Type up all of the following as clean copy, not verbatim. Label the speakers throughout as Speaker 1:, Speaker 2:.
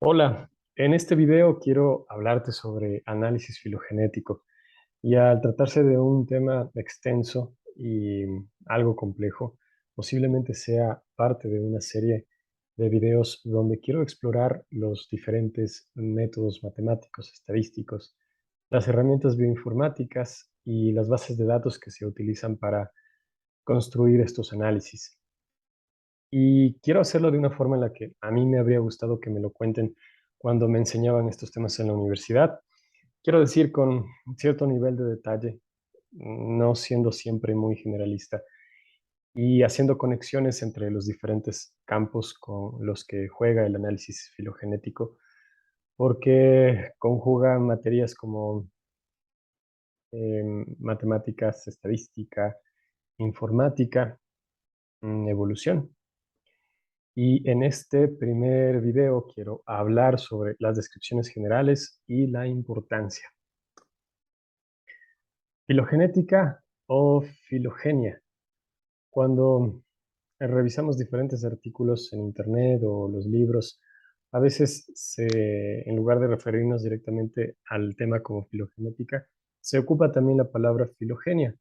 Speaker 1: Hola, en este video quiero hablarte sobre análisis filogenético y al tratarse de un tema extenso y algo complejo, posiblemente sea parte de una serie de videos donde quiero explorar los diferentes métodos matemáticos, estadísticos, las herramientas bioinformáticas y las bases de datos que se utilizan para construir estos análisis. Y quiero hacerlo de una forma en la que a mí me habría gustado que me lo cuenten cuando me enseñaban estos temas en la universidad. Quiero decir, con cierto nivel de detalle, no siendo siempre muy generalista y haciendo conexiones entre los diferentes campos con los que juega el análisis filogenético, porque conjuga materias como matemáticas, estadística, informática, evolución. Y en este primer video quiero hablar sobre las descripciones generales y la importancia. Filogenética o filogenia. Cuando revisamos diferentes artículos en internet o los libros, a veces en lugar de referirnos directamente al tema como filogenética, se ocupa también la palabra filogenia.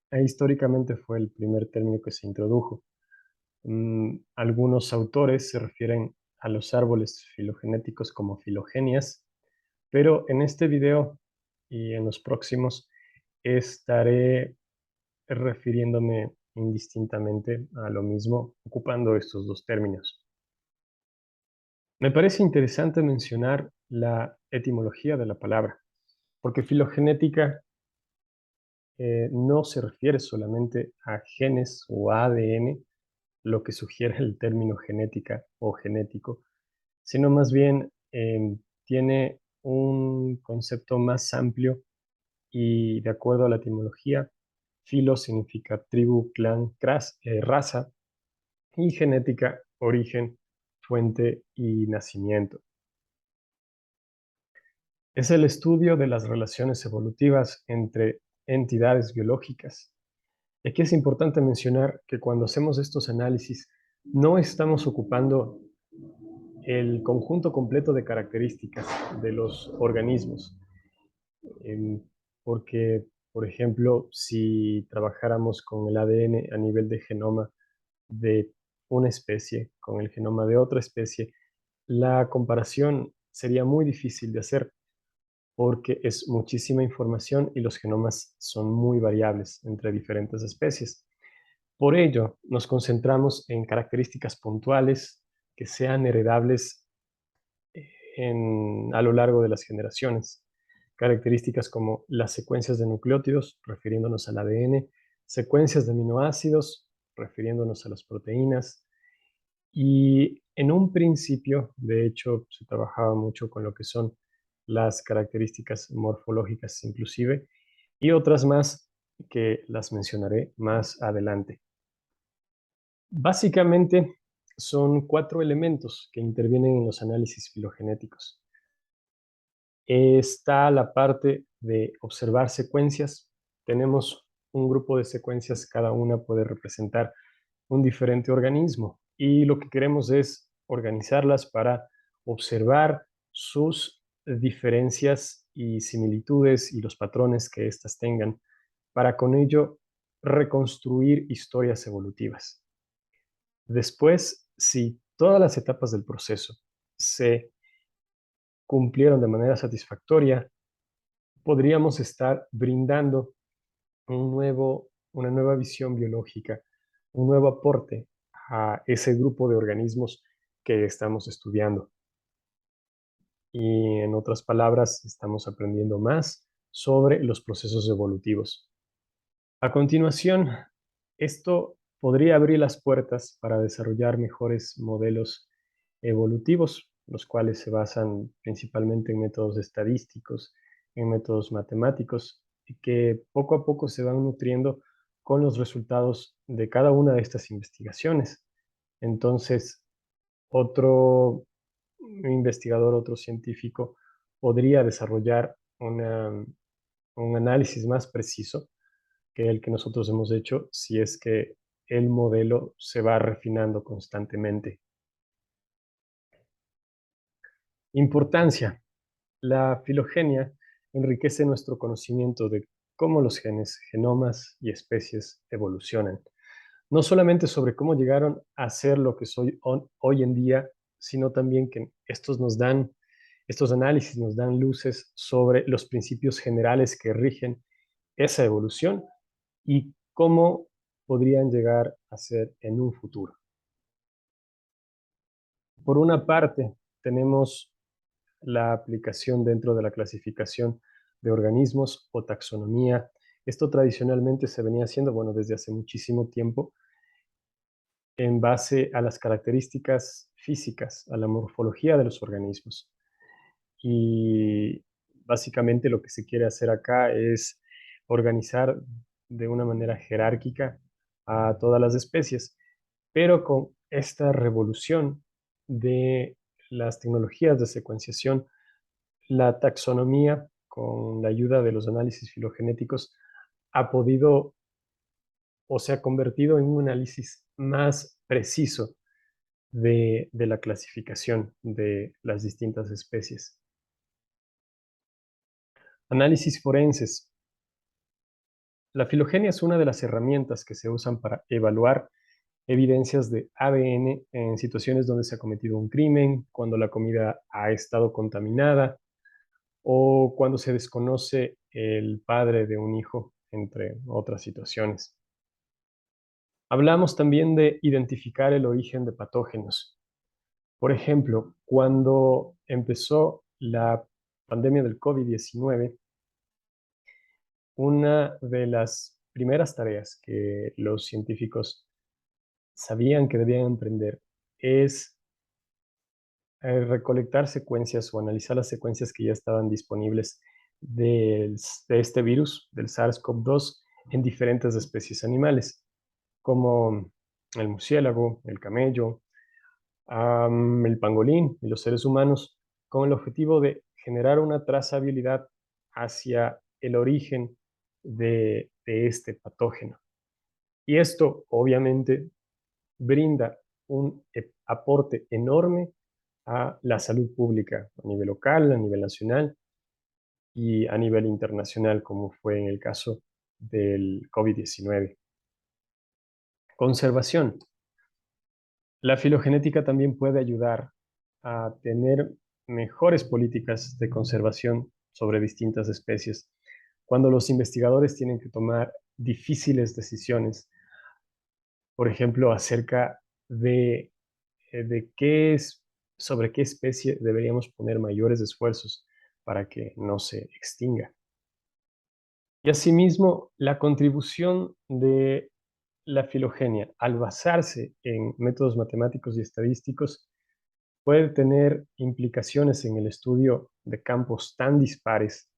Speaker 1: Históricamente fue el primer término que se introdujo. Algunos autores se refieren a los árboles filogenéticos como filogenias, pero en este video y en los próximos estaré refiriéndome indistintamente a lo mismo, ocupando estos dos términos. Me parece interesante mencionar la etimología de la palabra, porque filogenética no se refiere solamente a genes o ADN, lo que sugiere el término genética o genético, sino más bien tiene un concepto más amplio y de acuerdo a la etimología, filo significa tribu, clan, raza y genética, origen, fuente y nacimiento. Es el estudio de las relaciones evolutivas entre entidades biológicas. Aquí es importante mencionar que cuando hacemos estos análisis no estamos ocupando el conjunto completo de características de los organismos, em, porque, por ejemplo, si trabajáramos con el ADN a nivel de genoma de una especie con el genoma de otra especie, la comparación sería muy difícil de hacer porque es muchísima información y los genomas son muy variables entre diferentes especies. Por ello, nos concentramos en características puntuales que sean heredables a lo largo de las generaciones. Características como las secuencias de nucleótidos, refiriéndonos al ADN, secuencias de aminoácidos, refiriéndonos a las proteínas. Y en un principio, de hecho, se trabajaba mucho con lo que son las características morfológicas inclusive, y otras más que las mencionaré más adelante. Básicamente, son cuatro elementos que intervienen en los análisis filogenéticos. Está la parte de observar secuencias. Tenemos un grupo de secuencias, cada una puede representar un diferente organismo y lo que queremos es organizarlas para observar sus diferencias y similitudes y los patrones que éstas tengan, para con ello reconstruir historias evolutivas. Después, si todas las etapas del proceso se cumplieron de manera satisfactoria, podríamos estar brindando una nueva visión biológica, un nuevo aporte a ese grupo de organismos que estamos estudiando. Y en otras palabras, estamos aprendiendo más sobre los procesos evolutivos. A continuación, esto podría abrir las puertas para desarrollar mejores modelos evolutivos, los cuales se basan principalmente en métodos estadísticos, en métodos matemáticos, y que poco a poco se van nutriendo con los resultados de cada una de estas investigaciones. Entonces, otro investigador, otro científico, podría desarrollar un análisis más preciso que el que nosotros hemos hecho si es que el modelo se va refinando constantemente. Importancia. La filogenia enriquece nuestro conocimiento de cómo los genes, genomas y especies evolucionan. No solamente sobre cómo llegaron a ser lo que soy hoy en día, sino también que estos análisis nos dan luces sobre los principios generales que rigen esa evolución y cómo podrían llegar a ser en un futuro. Por una parte, tenemos la aplicación dentro de la clasificación de organismos o taxonomía. Esto tradicionalmente se venía haciendo, bueno, desde hace muchísimo tiempo, en base a las características físicas, a la morfología de los organismos. Y básicamente lo que se quiere hacer acá es organizar de una manera jerárquica a todas las especies, pero con esta revolución de las tecnologías de secuenciación, la taxonomía, con la ayuda de los análisis filogenéticos, ha podido o se ha convertido en un análisis más preciso de la clasificación de las distintas especies. Análisis forenses. La filogenia es una de las herramientas que se usan para evaluar evidencias de ADN en situaciones donde se ha cometido un crimen, cuando la comida ha estado contaminada o cuando se desconoce el padre de un hijo, entre otras situaciones. Hablamos también de identificar el origen de patógenos. Por ejemplo, cuando empezó la pandemia del COVID-19, una de las primeras tareas que los científicos sabían que debían emprender es recolectar secuencias o analizar las secuencias que ya estaban disponibles de este virus, del SARS-CoV-2, en diferentes especies animales, como el murciélago, el camello, el pangolín y los seres humanos, con el objetivo de generar una trazabilidad hacia el origen de este patógeno. Y esto obviamente brinda un aporte enorme a la salud pública a nivel local, a nivel nacional y a nivel internacional, como fue en el caso del COVID-19. Conservación. La filogenética también puede ayudar a tener mejores políticas de conservación sobre distintas especies. Cuando los investigadores tienen que tomar difíciles decisiones, por ejemplo, acerca de, de qué es, sobre qué especie deberíamos poner mayores esfuerzos para que no se extinga. Y asimismo, la contribución de la filogenia, al basarse en métodos matemáticos y estadísticos, puede tener implicaciones en el estudio de campos tan dispares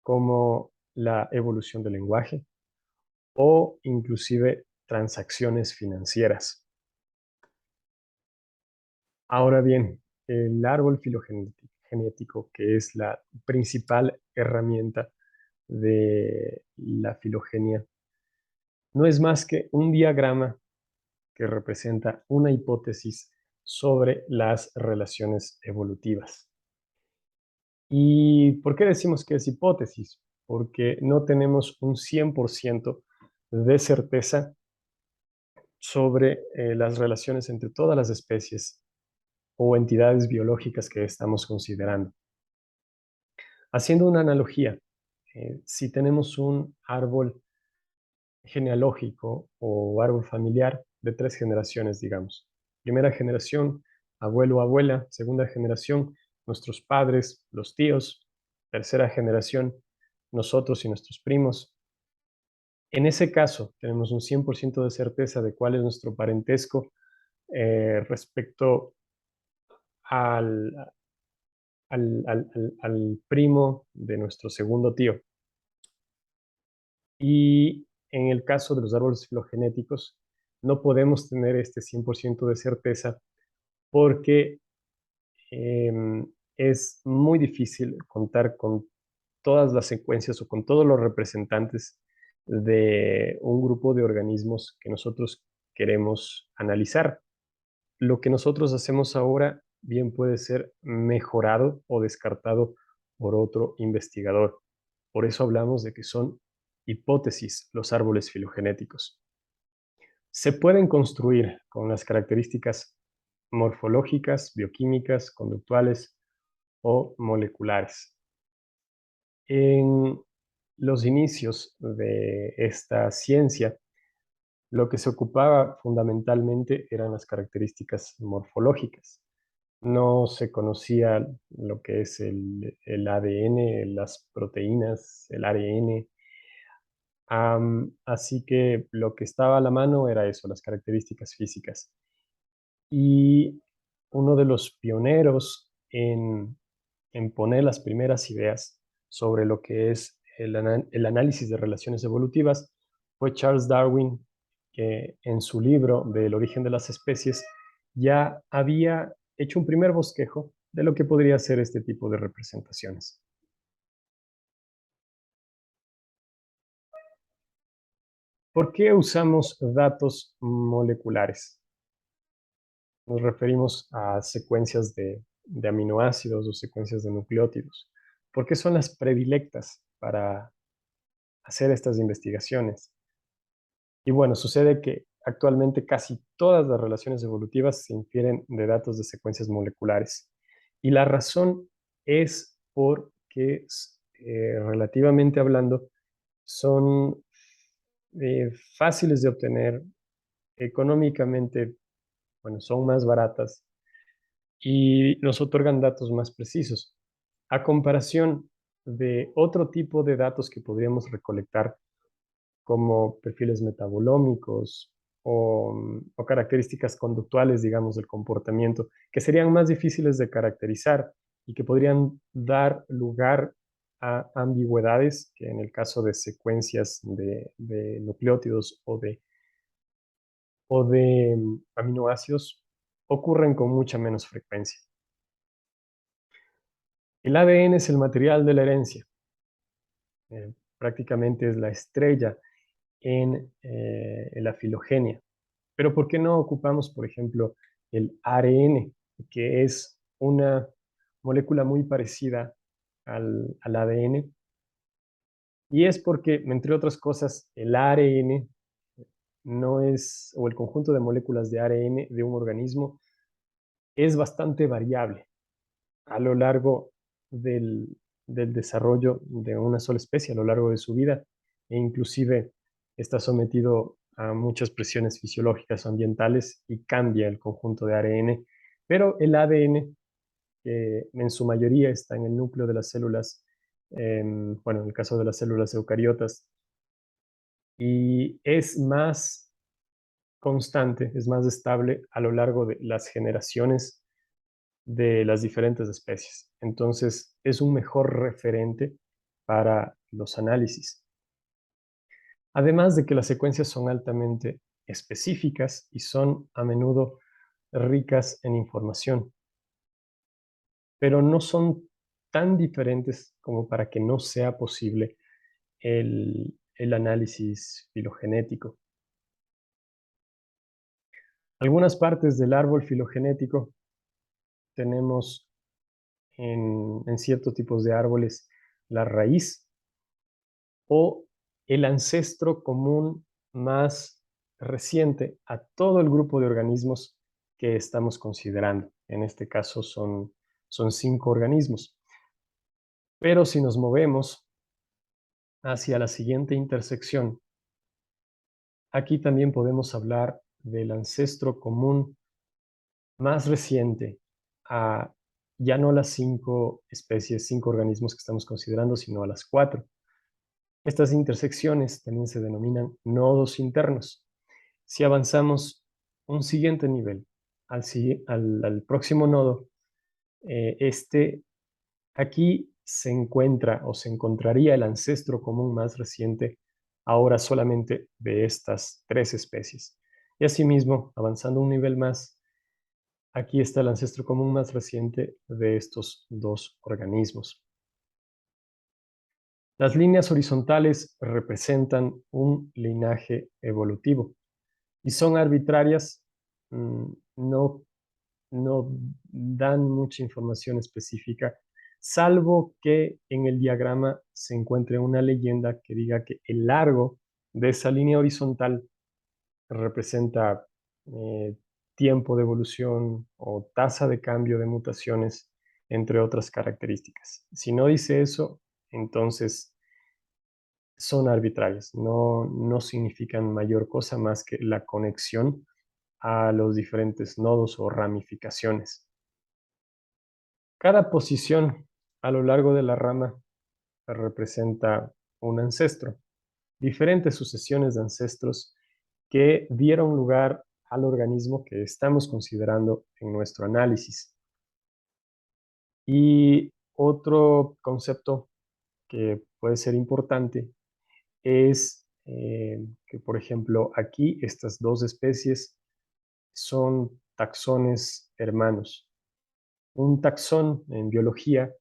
Speaker 1: como la evolución del lenguaje o inclusive transacciones financieras. Ahora bien, el árbol filogenético, que es la principal herramienta de la filogenia, no es más que un diagrama que representa una hipótesis sobre las relaciones evolutivas. ¿Y por qué decimos que es hipótesis? Porque no tenemos un 100% de certeza sobre las relaciones entre todas las especies o entidades biológicas que estamos considerando. Haciendo una analogía, si tenemos un árbol genealógico o árbol familiar de 3 generaciones, digamos. Primera generación, abuelo, abuela. Segunda generación, nuestros padres, los tíos. Tercera generación, nosotros y nuestros primos. En ese caso, tenemos un 100% de certeza de cuál es nuestro parentesco respecto al, al primo de nuestro segundo tío. Y en el caso de los árboles filogenéticos, no podemos tener este 100% de certeza porque es muy difícil contar con todas las secuencias o con todos los representantes de un grupo de organismos que nosotros queremos analizar. Lo que nosotros hacemos ahora bien puede ser mejorado o descartado por otro investigador. Por eso hablamos de que son hipótesis los árboles filogenéticos. Se pueden construir con las características morfológicas, bioquímicas, conductuales o moleculares. En los inicios de esta ciencia, lo que se ocupaba fundamentalmente eran las características morfológicas. No se conocía lo que es el ADN, las proteínas, el ARN. Así que lo que estaba a la mano era eso, las características físicas. Y uno de los pioneros en poner las primeras ideas sobre lo que es el análisis de relaciones evolutivas fue Charles Darwin, que en su libro del origen de las especies ya había hecho un primer bosquejo de lo que podría ser este tipo de representaciones. ¿Por qué usamos datos moleculares? Nos referimos a secuencias de aminoácidos o secuencias de nucleótidos. ¿Por qué son las predilectas para hacer estas investigaciones? Y bueno, sucede que actualmente casi todas las relaciones evolutivas se infieren de datos de secuencias moleculares. Y la razón es porque, relativamente hablando, son fáciles de obtener, económicamente, bueno, son más baratas y nos otorgan datos más precisos. A comparación de otro tipo de datos que podríamos recolectar, como perfiles metabolómicos o características conductuales, digamos, del comportamiento, que serían más difíciles de caracterizar y que podrían dar lugar a ambigüedades que en el caso de secuencias de nucleótidos o de aminoácidos ocurren con mucha menos frecuencia. El ADN es el material de la herencia, prácticamente es la estrella en la filogenia. Pero ¿por qué no ocupamos, por ejemplo, el ARN, que es una molécula muy parecida al ADN? Y es porque, entre otras cosas, el ARN no es, o el conjunto de moléculas de ARN de un organismo es bastante variable a lo largo del, del desarrollo de una sola especie, a lo largo de su vida, e inclusive está sometido a muchas presiones fisiológicas o ambientales y cambia el conjunto de ARN, pero el ADN, que en su mayoría está en el núcleo de las células, bueno, en el caso de las células eucariotas, y es más constante, es más estable a lo largo de las generaciones de las diferentes especies. Entonces, es un mejor referente para los análisis. Además de que las secuencias son altamente específicas y son a menudo ricas en información, pero no son tan diferentes como para que no sea posible el análisis filogenético. Algunas partes del árbol filogenético tenemos en ciertos tipos de árboles la raíz o el ancestro común más reciente a todo el grupo de organismos que estamos considerando. En este caso son 5 organismos. Pero si nos movemos hacia la siguiente intersección, aquí también podemos hablar del ancestro común más reciente a ya no las 5 especies, 5 organismos que estamos considerando, sino a las 4. Estas intersecciones también se denominan nodos internos. Si avanzamos un siguiente nivel al próximo nodo, aquí se encuentra o se encontraría el ancestro común más reciente, ahora solamente de estas 3 especies. Y asimismo, avanzando un nivel más, aquí está el ancestro común más reciente de estos 2 organismos. Las líneas horizontales representan un linaje evolutivo y son arbitrarias, no no dan mucha información específica, salvo que en el diagrama se encuentre una leyenda que diga que el largo de esa línea horizontal representa tiempo de evolución o tasa de cambio de mutaciones, entre otras características. Si no dice eso, entonces son arbitrarias, no significan mayor cosa más que la conexión a los diferentes nodos o ramificaciones. Cada posición a lo largo de la rama representa un ancestro, diferentes sucesiones de ancestros que dieron lugar al organismo que estamos considerando en nuestro análisis. Y otro concepto que puede ser importante es que, por ejemplo, aquí estas dos especies son taxones hermanos. Un taxón en biología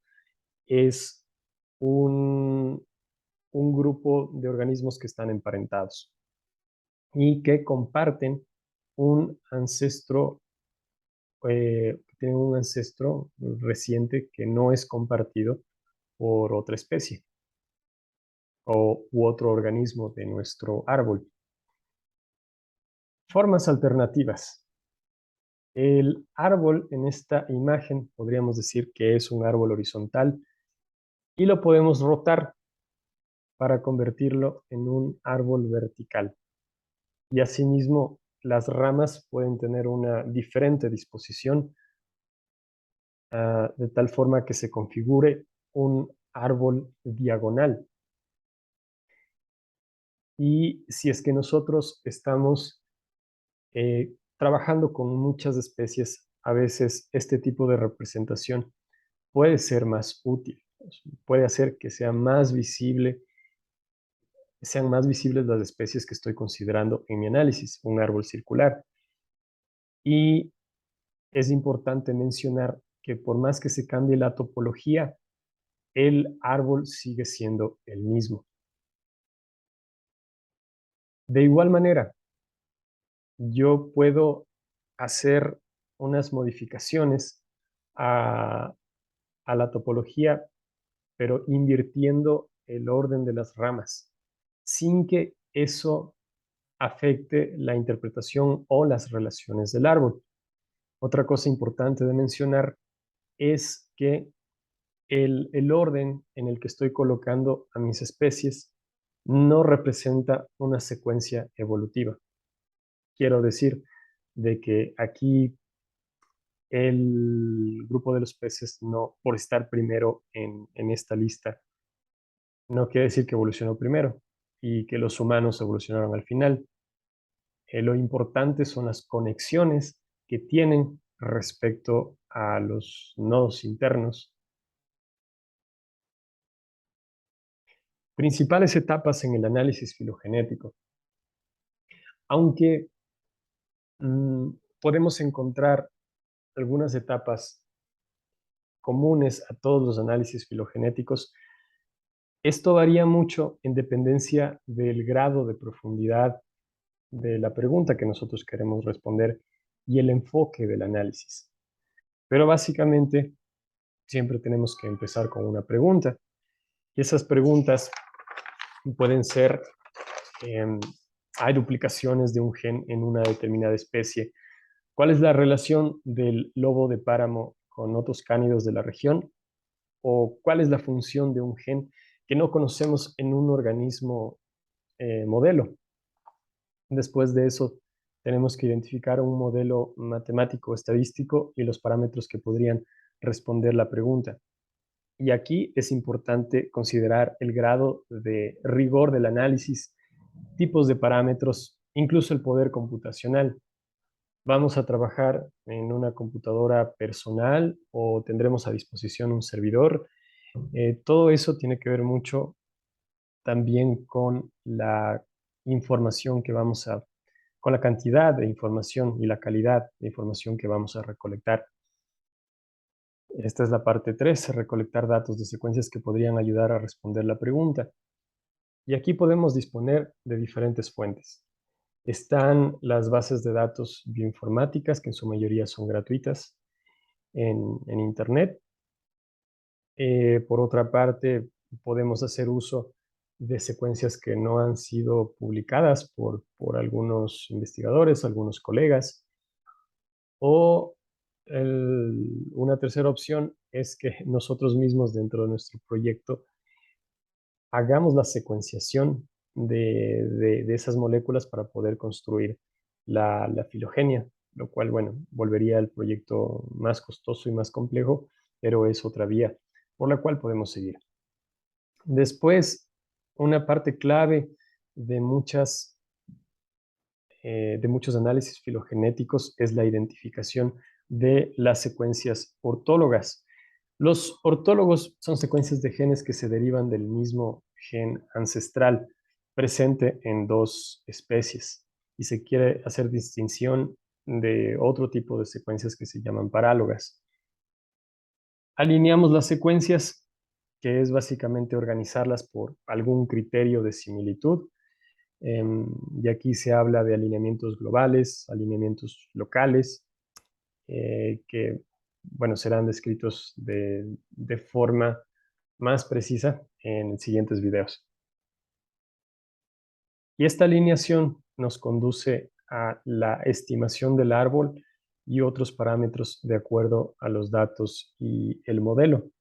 Speaker 1: es un, un grupo de organismos que están emparentados y que comparten un ancestro, tienen un ancestro reciente que no es compartido por otra especie u otro organismo de nuestro árbol. Formas alternativas. El árbol en esta imagen podríamos decir que es un árbol horizontal y lo podemos rotar para convertirlo en un árbol vertical. Y asimismo, las ramas pueden tener una diferente disposición, de tal forma que se configure un árbol diagonal. Y si es que nosotros estamos trabajando con muchas especies, a veces este tipo de representación puede ser más útil, puede hacer que sean más visibles las especies que estoy considerando en mi análisis, un árbol circular. Y es importante mencionar que por más que se cambie la topología, el árbol sigue siendo el mismo. De igual manera, yo puedo hacer unas modificaciones a, a la topología, pero invirtiendo el orden de las ramas, sin que eso afecte la interpretación o las relaciones del árbol. Otra cosa importante de mencionar es que el orden en el que estoy colocando a mis especies no representa una secuencia evolutiva. Quiero decir de que aquí el grupo de los peces, no, por estar primero en esta lista, no quiere decir que evolucionó primero y que los humanos evolucionaron al final. Lo importante son las conexiones que tienen respecto a los nodos internos. Principales etapas en el análisis filogenético. Aunque podemos encontrar algunas etapas comunes a todos los análisis filogenéticos, esto varía mucho en dependencia del grado de profundidad de la pregunta que nosotros queremos responder y el enfoque del análisis. Pero básicamente siempre tenemos que empezar con una pregunta. Y esas preguntas pueden ser, em, hay duplicaciones de un gen en una determinada especie. ¿Cuál es la relación del lobo de páramo con otros cánidos de la región? ¿O cuál es la función de un gen que no conocemos en un organismo modelo? Después de eso, tenemos que identificar un modelo matemático estadístico y los parámetros que podrían responder la pregunta. Y aquí es importante considerar el grado de rigor del análisis, tipos de parámetros, incluso el poder computacional. ¿Vamos a trabajar en una computadora personal o tendremos a disposición un servidor? Todo eso tiene que ver mucho también con la información que con la cantidad de información y la calidad de información que vamos a recolectar. Esta es la parte 3, recolectar datos de secuencias que podrían ayudar a responder la pregunta. Y aquí podemos disponer de diferentes fuentes. Están las bases de datos bioinformáticas, que en su mayoría son gratuitas. en Internet. Por otra parte, podemos hacer uso de secuencias que no han sido publicadas por algunos investigadores, algunos colegas, o una tercera opción es que nosotros mismos dentro de nuestro proyecto hagamos la secuenciación de esas moléculas para poder construir la filogenia, lo cual, bueno, volvería el proyecto más costoso y más complejo, pero es otra vía por la cual podemos seguir. Después, una parte clave de muchos análisis filogenéticos es la identificación de las secuencias ortólogas. Los ortólogos son secuencias de genes que se derivan del mismo gen ancestral presente en dos especies y se quiere hacer distinción de otro tipo de secuencias que se llaman parálogas. Alineamos las secuencias, que es básicamente organizarlas por algún criterio de similitud. Y aquí se habla de alineamientos globales, alineamientos locales, que, bueno, serán descritos de forma más precisa en siguientes videos. Y esta alineación nos conduce a la estimación del árbol y otros parámetros de acuerdo a los datos y el modelo.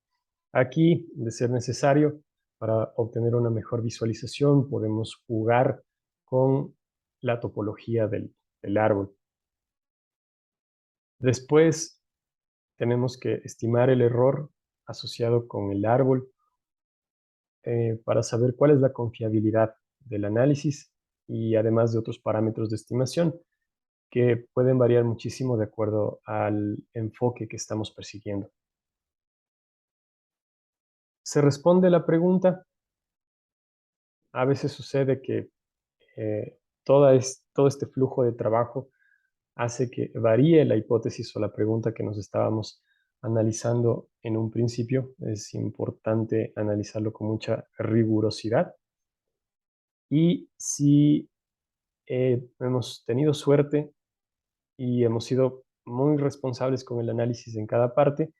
Speaker 1: Aquí, de ser necesario, para obtener una mejor visualización, podemos jugar con la topología del árbol. Después, tenemos que estimar el error asociado con el árbol para saber cuál es la confiabilidad del análisis y además de otros parámetros de estimación que pueden variar muchísimo de acuerdo al enfoque que estamos persiguiendo. Se responde la pregunta. A veces sucede que todo este flujo de trabajo hace que varíe la hipótesis o la pregunta que nos estábamos analizando en un principio. Es importante analizarlo con mucha rigurosidad. Y si hemos tenido suerte y hemos sido muy responsables con el análisis en cada parte,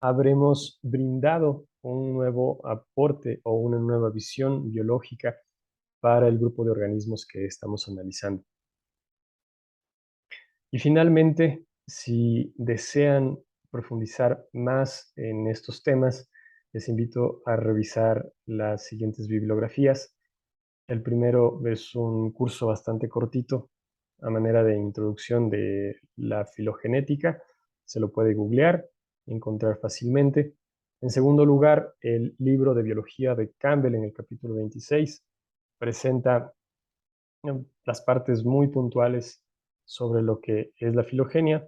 Speaker 1: habremos brindado un nuevo aporte o una nueva visión biológica para el grupo de organismos que estamos analizando. Y finalmente, si desean profundizar más en estos temas, les invito a revisar las siguientes bibliografías. El primero es un curso bastante cortito a manera de introducción de la filogenética. Se lo puede googlear y encontrar fácilmente. En segundo lugar, el libro de biología de Campbell en el capítulo 26 presenta las partes muy puntuales sobre lo que es la filogenia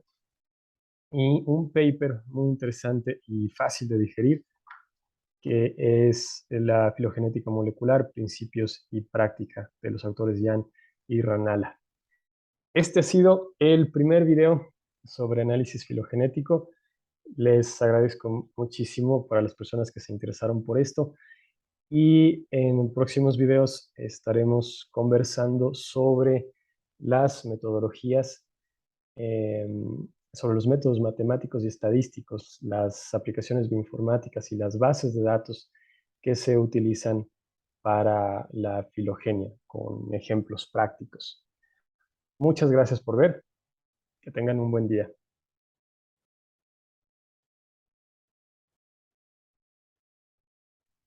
Speaker 1: y un paper muy interesante y fácil de digerir que es la filogenética molecular, principios y práctica de los autores Yan y Ranala. Este ha sido el primer video sobre análisis filogenético. Les agradezco muchísimo para las personas que se interesaron por esto y en próximos videos estaremos conversando sobre las metodologías, sobre los métodos matemáticos y estadísticos, las aplicaciones bioinformáticas y las bases de datos que se utilizan para la filogenia, con ejemplos prácticos. Muchas gracias por ver. Que tengan un buen día.